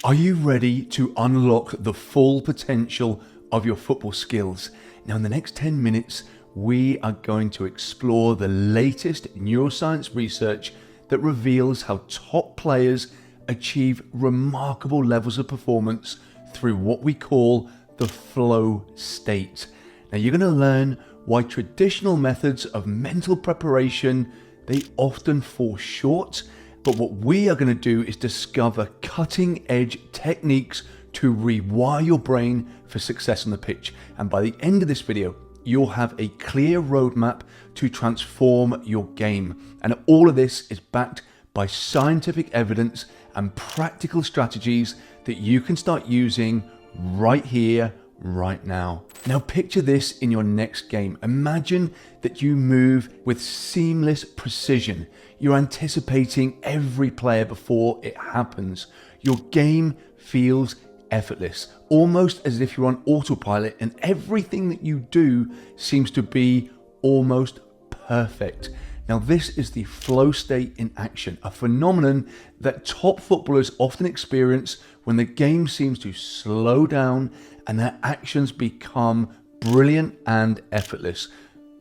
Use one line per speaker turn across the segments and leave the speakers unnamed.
Are you ready to unlock the full potential of your football skills? Now, in the next 10 minutes, we are going to explore the latest neuroscience research that reveals how top players achieve remarkable levels of performance through what we call the flow state. Now, you're going to learn why traditional methods of mental preparation, they often fall short. But what we are going to do is discover cutting-edge techniques to rewire your brain for success on the pitch. And by the end of this video, you'll have a clear roadmap to transform your game. And all of this is backed by scientific evidence and practical strategies that you can start using right here, right now. Now picture this in your next game. Imagine that you move with seamless precision. You're anticipating every player before it happens. Your game feels effortless, almost as if you're on autopilot, and everything that you do seems to be almost perfect. Now this is the flow state in action, a phenomenon that top footballers often experience when the game seems to slow down and their actions become brilliant and effortless.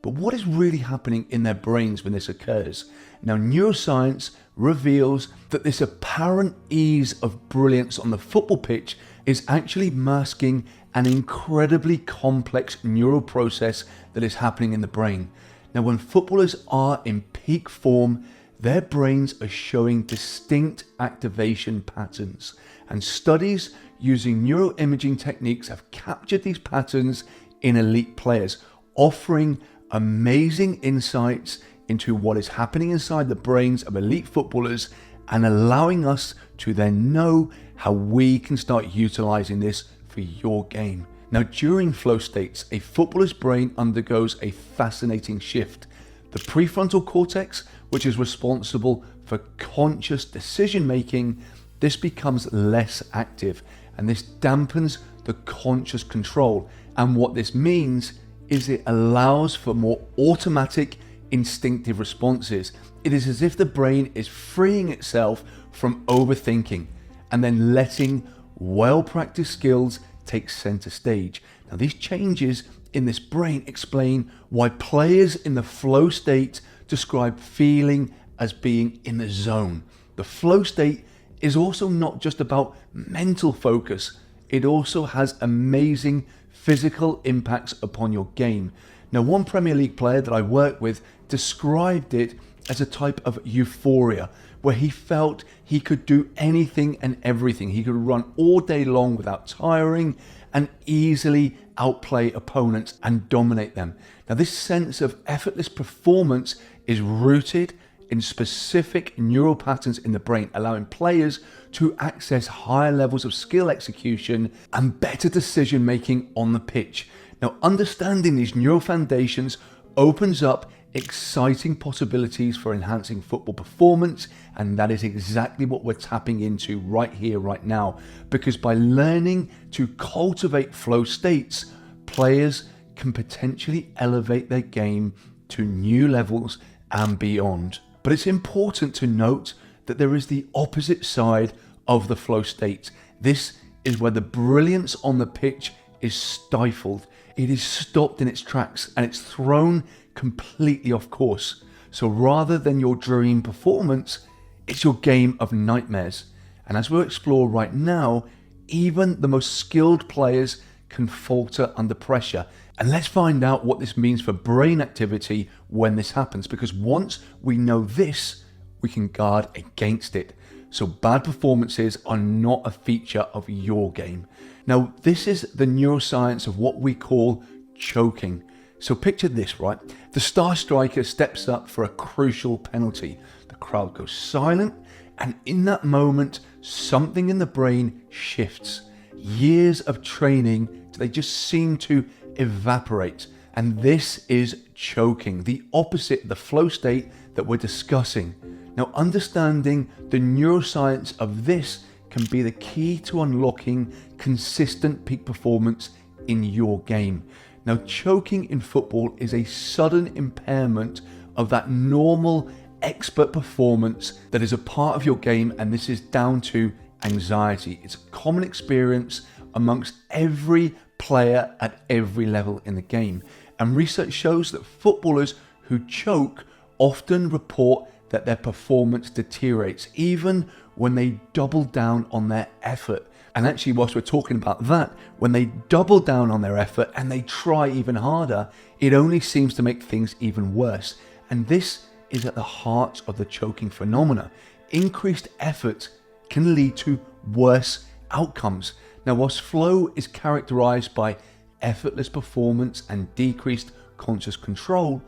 But what is really happening in their brains when this occurs? Now, neuroscience reveals that this apparent ease of brilliance on the football pitch is actually masking an incredibly complex neural process that is happening in the brain. Now, when footballers are in peak form, their brains are showing distinct activation patterns, and studies using neuroimaging techniques have captured these patterns in elite players, offering amazing insights into what is happening inside the brains of elite footballers and allowing us to then know how we can start utilizing this for your game. Now, during flow states, a footballer's brain undergoes a fascinating shift. The prefrontal cortex, which is responsible for conscious decision making, this becomes less active, and this dampens the conscious control. And what this means is it allows for more automatic, instinctive responses. It is as if the brain is freeing itself from overthinking and then letting well-practiced skills take center stage. Now, these changes in this brain explain why players in the flow state describe feeling as being in the zone. The flow state is also not just about mental focus, it also has amazing physical impacts upon your game. Now, one Premier League player that I work with described it as a type of euphoria, where he felt he could do anything and everything. He could run all day long without tiring and easily outplay opponents and dominate them. Now, this sense of effortless performance is rooted in specific neural patterns in the brain, allowing players to access higher levels of skill execution and better decision making on the pitch. Now, understanding these neural foundations opens up exciting possibilities for enhancing football performance, and that is exactly what we're tapping into right here, right now. Because by learning to cultivate flow states, players can potentially elevate their game to new levels and beyond. But it's important to note that there is the opposite side of the flow state. This is where the brilliance on the pitch is stifled. It is stopped in its tracks and it's thrown completely off course. So rather than your dream performance, it's your game of nightmares. And as we'll explore right now, even the most skilled players can falter under pressure. And let's find out what this means for brain activity when this happens, because once we know this, we can guard against it. So bad performances are not a feature of your game. Now, this is the neuroscience of what we call choking. So picture this, right? The star striker steps up for a crucial penalty. The crowd goes silent, and in that moment, something in the brain shifts. Years of training, they just seem to evaporate. And this is choking, the opposite of the flow state that we're discussing. Now, understanding the neuroscience of this can be the key to unlocking consistent peak performance in your game. Now, choking in football is a sudden impairment of that normal expert performance that is a part of your game, and this is down to anxiety. It's a common experience amongst every player at every level in the game. And research shows that footballers who choke often report that their performance deteriorates, even when they double down on their effort. And actually, whilst we're talking about that, when they double down on their effort and they try even harder, it only seems to make things even worse. And this is at the heart of the choking phenomena. Increased effort can lead to worse outcomes. Now, whilst flow is characterized by effortless performance and decreased conscious control,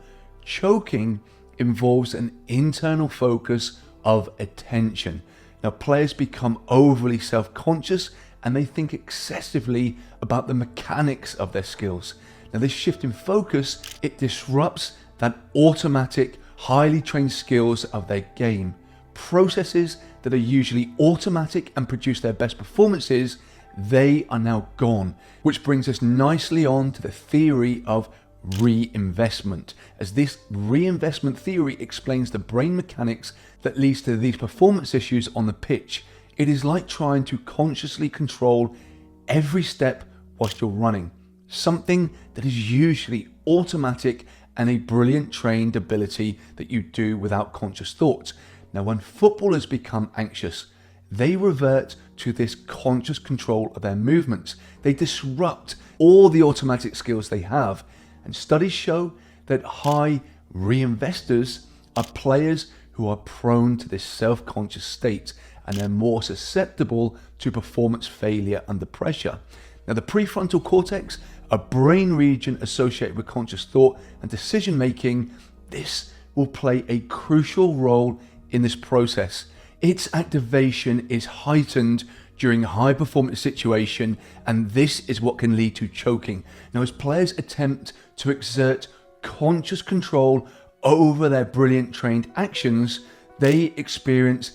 choking involves an internal focus of attention. Now, players become overly self-conscious and they think excessively about the mechanics of their skills. Now, this shift in focus, it disrupts that automatic, highly trained skills of their game. Processes that are usually automatic and produce their best performances, they are now gone, which brings us nicely on to the theory of reinvestment, as this reinvestment theory explains the brain mechanics that leads to these performance issues on the pitch. It is like trying to consciously control every step whilst you're running, something that is usually automatic and a brilliant trained ability that you do without conscious thought. Now, when footballers become anxious, they revert to this conscious control of their movements. They disrupt all the automatic skills they have. And studies show that high reinvestors are players who are prone to this self-conscious state, and they're more susceptible to performance failure under pressure. Now, the prefrontal cortex, a brain region associated with conscious thought and decision making, this will play a crucial role in this process. Its activation is heightened during a high performance situation, and this is what can lead to choking. Now, as players attempt to exert conscious control over their brilliant trained actions, they experience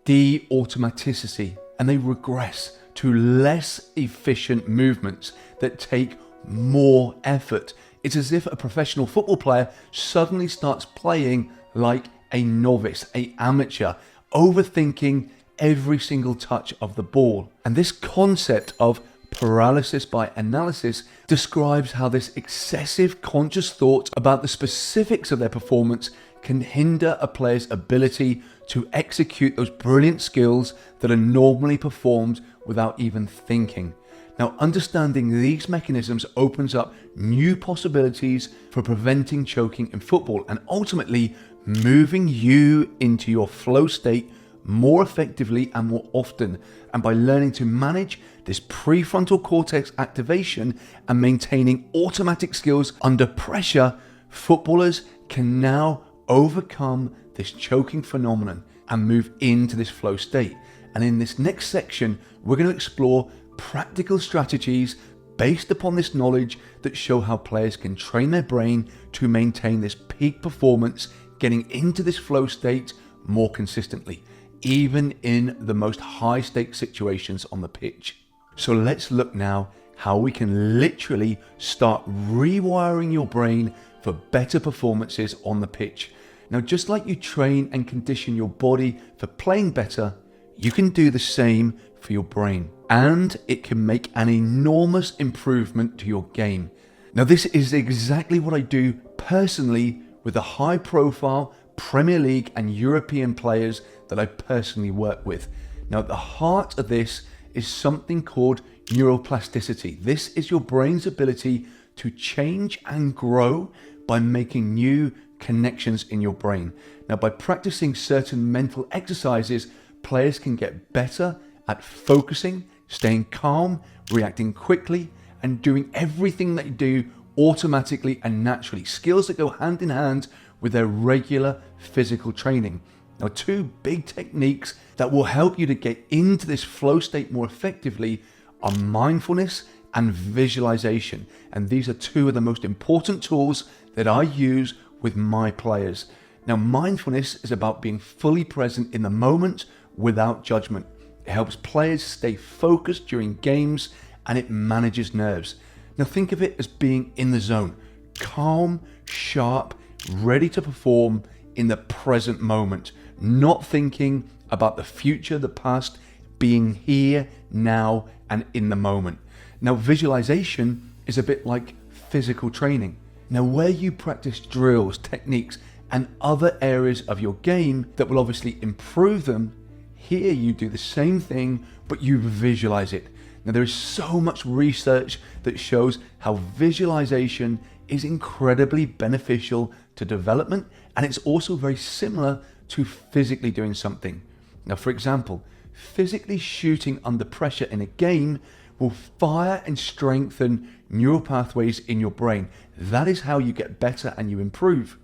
de-automaticity and they regress to less efficient movements that take more effort. It's as if a professional football player suddenly starts playing like a novice, an amateur, overthinking every single touch of the ball. And this concept of paralysis by analysis describes how this excessive conscious thought about the specifics of their performance can hinder a player's ability to execute those brilliant skills that are normally performed without even thinking. Now, understanding these mechanisms opens up new possibilities for preventing choking in football and ultimately moving you into your flow state more effectively and more often. And by learning to manage this prefrontal cortex activation and maintaining automatic skills under pressure, footballers can now overcome this choking phenomenon and move into this flow state. And in this next section, we're going to explore practical strategies based upon this knowledge that show how players can train their brain to maintain this peak performance, getting into this flow state more consistently, even in the most high-stakes situations on the pitch. So let's look now how we can literally start rewiring your brain for better performances on the pitch. Now, just like you train and condition your body for playing better, you can do the same for your brain, and it can make an enormous improvement to your game. Now, this is exactly what I do personally with the high-profile Premier League and European players that I personally work with. Now, at the heart of this is something called neuroplasticity. This is your brain's ability to change and grow by making new connections in your brain. Now, by practicing certain mental exercises, players can get better at focusing, staying calm, reacting quickly, and doing everything they do automatically and naturally. Skills that go hand in hand with their regular physical training. Now, two big techniques that will help you to get into this flow state more effectively are mindfulness and visualization. And these are two of the most important tools that I use with my players. Now, mindfulness is about being fully present in the moment without judgment. It helps players stay focused during games and it manages nerves. Now, think of it as being in the zone, calm, sharp, ready to perform in the present moment, not thinking about the future, the past, being here, now, and in the moment. Now, visualization is a bit like physical training. Now, where you practice drills, techniques, and other areas of your game that will obviously improve them, here you do the same thing, but you visualize it. Now, there is so much research that shows how visualization is incredibly beneficial to development, and it's also very similar to physically doing something. Now, for example, physically shooting under pressure in a game will fire and strengthen neural pathways in your brain. That is how you get better and you improve.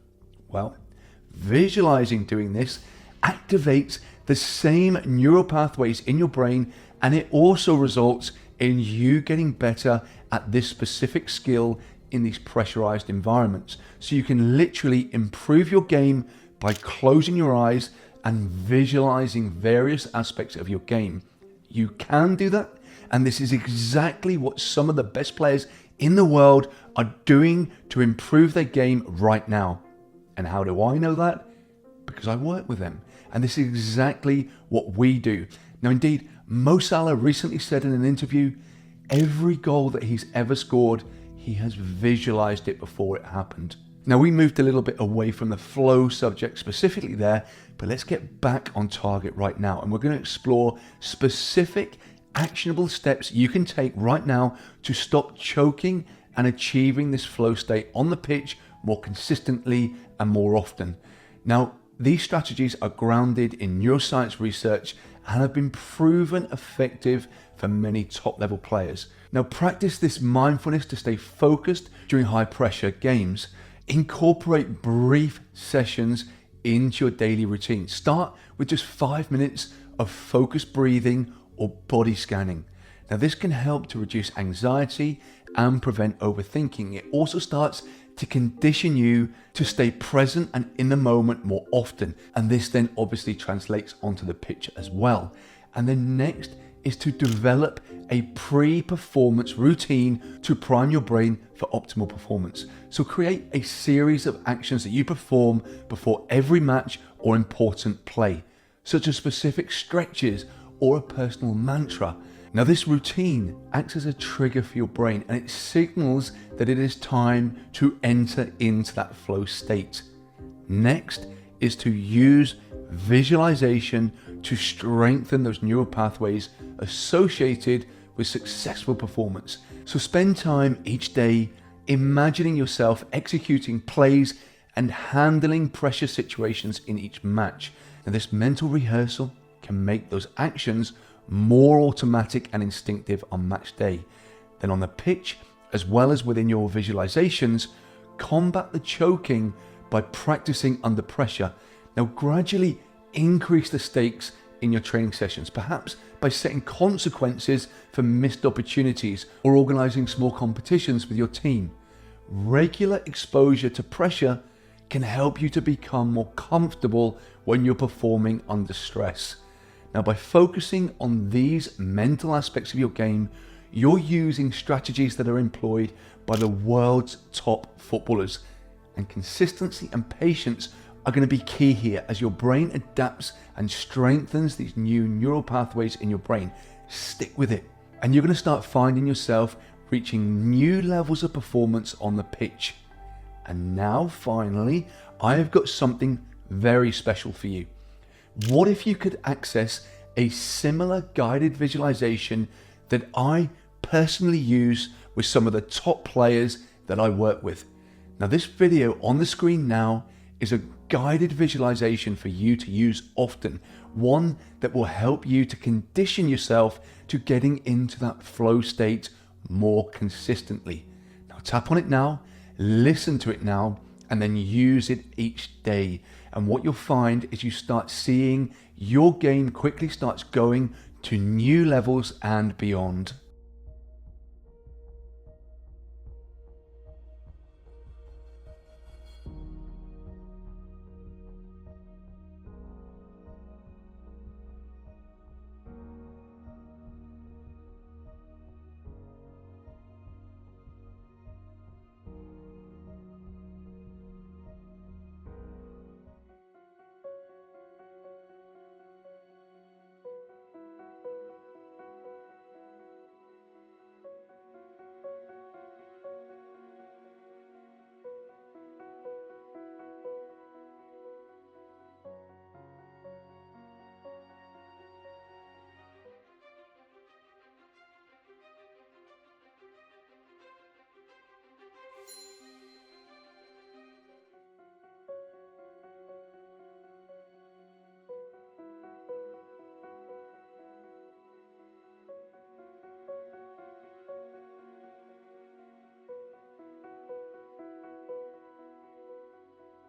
Well, visualizing doing this activates the same neural pathways in your brain, and it also results in you getting better at this specific skill in these pressurized environments. So you can literally improve your game by closing your eyes and visualizing various aspects of your game. You can do that, and this is exactly what some of the best players in the world are doing to improve their game right now. And how do I know that? Because I work with them, and this is exactly what we do. Now, indeed, Mo Salah recently said in an interview, every goal that he's ever scored, he has visualized it before it happened. Now, we moved a little bit away from the flow subject specifically there, but let's get back on target right now. And we're going to explore specific actionable steps you can take right now to stop choking and achieving this flow state on the pitch more consistently and more often. Now, these strategies are grounded in neuroscience research and have been proven effective for many top-level players. Now, practice this mindfulness to stay focused during high-pressure games. Incorporate brief sessions into your daily routine. Start with just 5 minutes of focused breathing or body scanning. Now, this can help to reduce anxiety and prevent overthinking. It also starts to condition you to stay present and in the moment more often. And this then obviously translates onto the pitch as well. And then next is to develop a pre-performance routine to prime your brain for optimal performance. So create a series of actions that you perform before every match or important play, such as specific stretches or a personal mantra. Now, this routine acts as a trigger for your brain, and it signals that it is time to enter into that flow state. Next is to use visualization to strengthen those neural pathways associated with successful performance. So spend time each day imagining yourself executing plays and handling pressure situations in each match. Now, this mental rehearsal can make those actions more automatic and instinctive on match day. Then on the pitch, as well as within your visualizations, combat the choking by practicing under pressure. Now, gradually increase the stakes in your training sessions, perhaps by setting consequences for missed opportunities or organizing small competitions with your team. Regular exposure to pressure can help you to become more comfortable when you're performing under stress. Now, by focusing on these mental aspects of your game, you're using strategies that are employed by the world's top footballers. And consistency and patience are going to be key here as your brain adapts and strengthens these new neural pathways in your brain. Stick with it, and you're going to start finding yourself reaching new levels of performance on the pitch. And now, finally, I have got something very special for you. What if you could access a similar guided visualization that I personally use with some of the top players that I work with? Now, this video on the screen now is a guided visualization for you to use often, one that will help you to condition yourself to getting into that flow state more consistently. Now, tap on it now, listen to it now, and then use it each day. And what you'll find is you start seeing your game quickly starts going to new levels and beyond.